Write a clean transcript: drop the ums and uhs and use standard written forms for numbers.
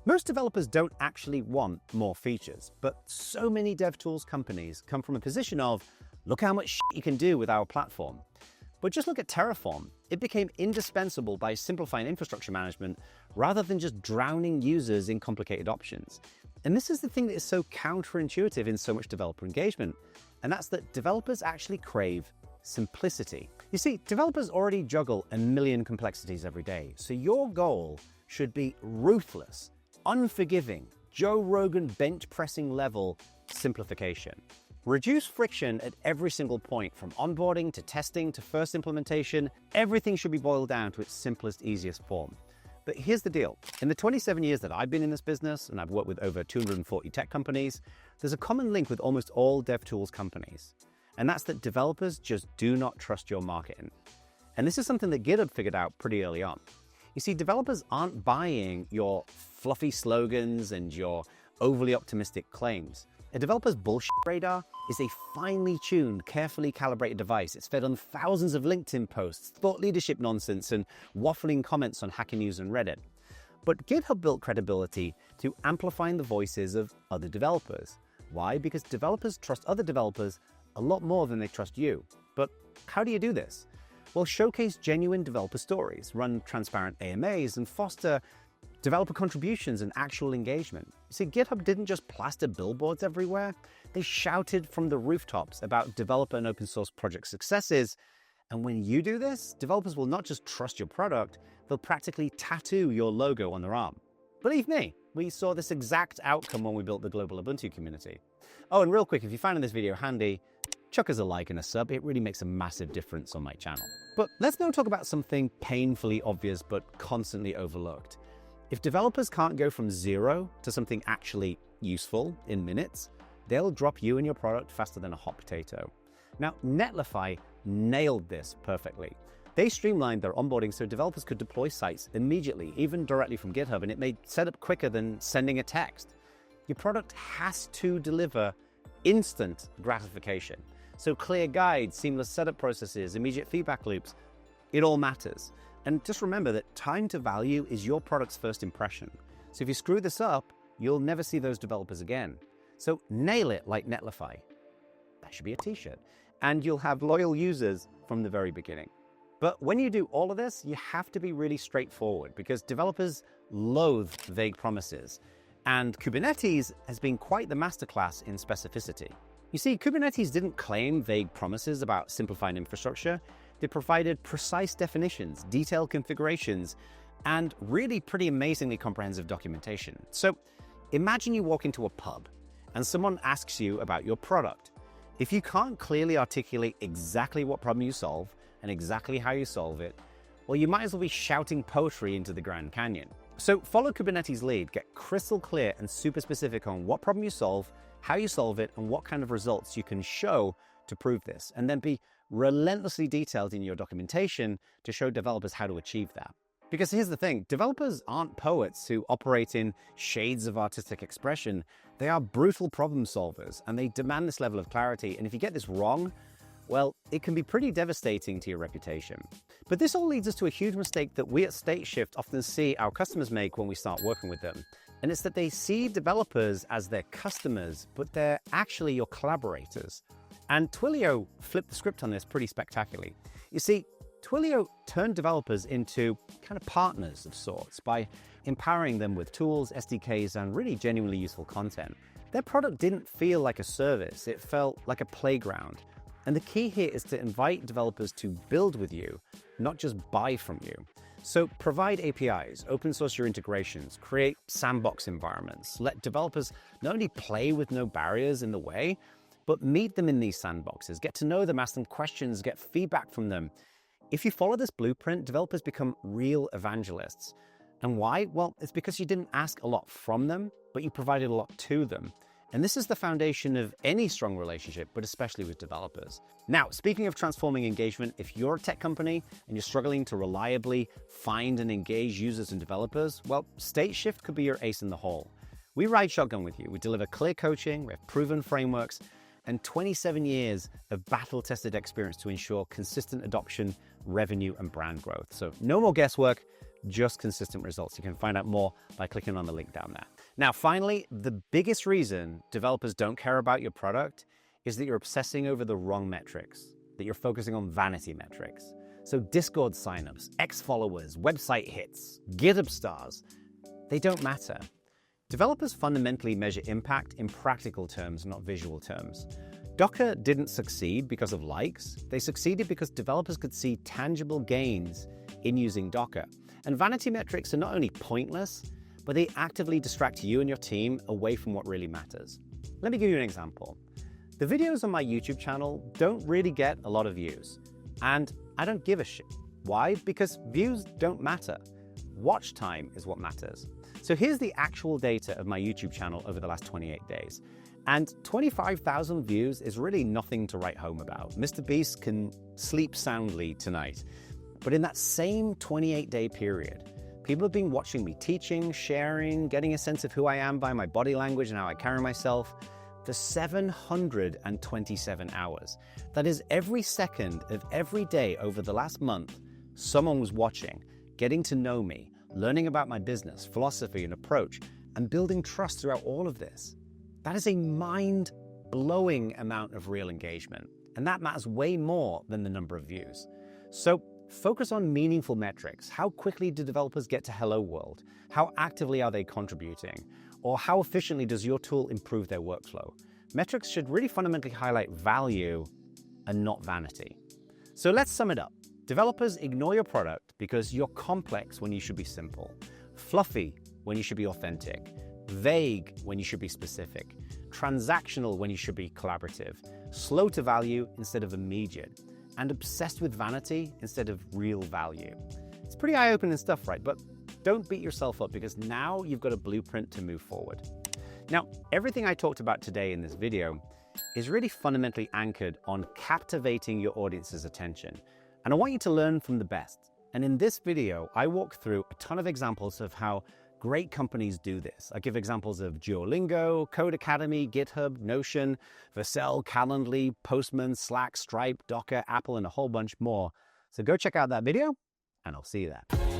Most developers don't actually want more features, but so many DevTools companies come from a position of, look how much shit you can do with our platform. But just look at Terraform. It became indispensable by simplifying infrastructure management rather than just drowning users in complicated options. And this is the thing that is so counterintuitive in so much developer engagement, and that's that developers actually crave simplicity. You see, developers already juggle a million complexities every day, so your goal should be ruthless, unforgiving, Joe Rogan bench pressing level simplification. Reduce friction at every single point, from onboarding to testing to first implementation. Everything should be boiled down to its simplest, easiest form. But here's the deal. In the 27 years that I've been in this business, and I've worked with over 240 tech companies, there's a common link with almost all DevTools companies. And that's that developers just do not trust your marketing. And this is something that GitHub figured out pretty early on. You see, developers aren't buying your fluffy slogans and your overly optimistic claims. A developer's bullshit radar is a finely tuned, carefully calibrated device. It's fed on thousands of LinkedIn posts, thought leadership nonsense, and waffling comments on Hacker News and Reddit. But GitHub built credibility to amplifying the voices of other developers. Why? Because developers trust other developers a lot more than they trust you. But how do you do this? Well, showcase genuine developer stories, run transparent AMAs, and foster developer contributions and actual engagement. You see, GitHub didn't just plaster billboards everywhere. They shouted from the rooftops about developer and open source project successes. And when you do this, developers will not just trust your product, they'll practically tattoo your logo on their arm. Believe me, we saw this exact outcome when we built the global Ubuntu community. Oh, and real quick, if you found this video handy, chuck us a like and a sub. It really makes a massive difference on my channel. But let's now talk about something painfully obvious but constantly overlooked. If developers can't go from zero to something actually useful in minutes, they'll drop you and your product faster than a hot potato. Now, Netlify nailed this perfectly. They streamlined their onboarding so developers could deploy sites immediately, even directly from GitHub, and it made setup quicker than sending a text. Your product has to deliver instant gratification. So clear guides, seamless setup processes, immediate feedback loops, it all matters. And just remember that time to value is your product's first impression. So if you screw this up, you'll never see those developers again. So nail it like Netlify. That should be a t-shirt. And you'll have loyal users from the very beginning. But when you do all of this, you have to be really straightforward because developers loathe vague promises. And Kubernetes has been quite the masterclass in specificity. You see, Kubernetes didn't claim vague promises about simplifying infrastructure. They provided precise definitions, detailed configurations, and really pretty amazingly comprehensive documentation. So imagine you walk into a pub and someone asks you about your product. If you can't clearly articulate exactly what problem you solve and exactly how you solve it, well, you might as well be shouting poetry into the Grand Canyon. So follow Kubernetes' lead, get crystal clear and super specific on what problem you solve, how you solve it, and what kind of results you can show to prove this, and then be relentlessly detailed in your documentation to show developers how to achieve that. Because here's the thing, developers aren't poets who operate in shades of artistic expression. They are brutal problem solvers, and they demand this level of clarity. And if you get this wrong, well, it can be pretty devastating to your reputation. But this all leads us to a huge mistake that we at StateShift often see our customers make when we start working with them. And it's that they see developers as their customers, but they're actually your collaborators. And Twilio flipped the script on this pretty spectacularly. You see, Twilio turned developers into kind of partners of sorts by empowering them with tools, SDKs, and really genuinely useful content. Their product didn't feel like a service, it felt like a playground. And the key here is to invite developers to build with you, not just buy from you. So provide APIs, open source your integrations, create sandbox environments, let developers not only play with no barriers in the way, but meet them in these sandboxes, get to know them, ask them questions, get feedback from them. If you follow this blueprint, developers become real evangelists. And why? Well, it's because you didn't ask a lot from them, but you provided a lot to them. And this is the foundation of any strong relationship, but especially with developers. Now, speaking of transforming engagement, if you're a tech company and you're struggling to reliably find and engage users and developers, well, StateShift could be your ace in the hole. We ride shotgun with you. We deliver clear coaching, we have proven frameworks, and 27 years of battle-tested experience to ensure consistent adoption, revenue, and brand growth. So no more guesswork. just consistent results. You can find out more by clicking on the link down there. Now, finally, the biggest reason developers don't care about your product is that you're obsessing over the wrong metrics, that you're focusing on vanity metrics. So Discord signups, X followers, website hits, GitHub stars, they don't matter. Developers fundamentally measure impact in practical terms, not visual terms. Docker didn't succeed because of likes. They succeeded because developers could see tangible gains in using Docker. And vanity metrics are not only pointless, but they actively distract you and your team away from what really matters. Let me give you an example. The videos on my YouTube channel don't really get a lot of views. And I don't give a shit. Why? Because views don't matter. Watch time is what matters. So here's the actual data of my YouTube channel over the last 28 days. And 25,000 views is really nothing to write home about. Mr. Beast can sleep soundly tonight. But in that same 28-day period, people have been watching me teaching, sharing, getting a sense of who I am by my body language and how I carry myself for 727 hours. That is every second of every day over the last month, someone was watching, getting to know me, learning about my business, philosophy, and approach, and building trust throughout all of this. That is a mind-blowing amount of real engagement, and that matters way more than the number of views. So focus on meaningful metrics. How quickly do developers get to Hello World? How actively are they contributing? Or how efficiently does your tool improve their workflow? Metrics should really fundamentally highlight value and not vanity. So let's sum it up. Developers ignore your product because you're complex when you should be simple, fluffy when you should be authentic, vague when you should be specific, transactional when you should be collaborative, slow to value instead of immediate, and obsessed with vanity instead of real value. It's pretty eye-opening stuff, right? But don't beat yourself up because now you've got a blueprint to move forward. Now, everything I talked about today in this video is really fundamentally anchored on captivating your audience's attention. And I want you to learn from the best. And in this video, I walk through a ton of examples of how great companies do this. I give examples of Duolingo, Code Academy, GitHub, Notion, Vercel, Calendly, Postman, Slack, Stripe, Docker, Apple, and a whole bunch more. So go check out that video, and I'll see you there.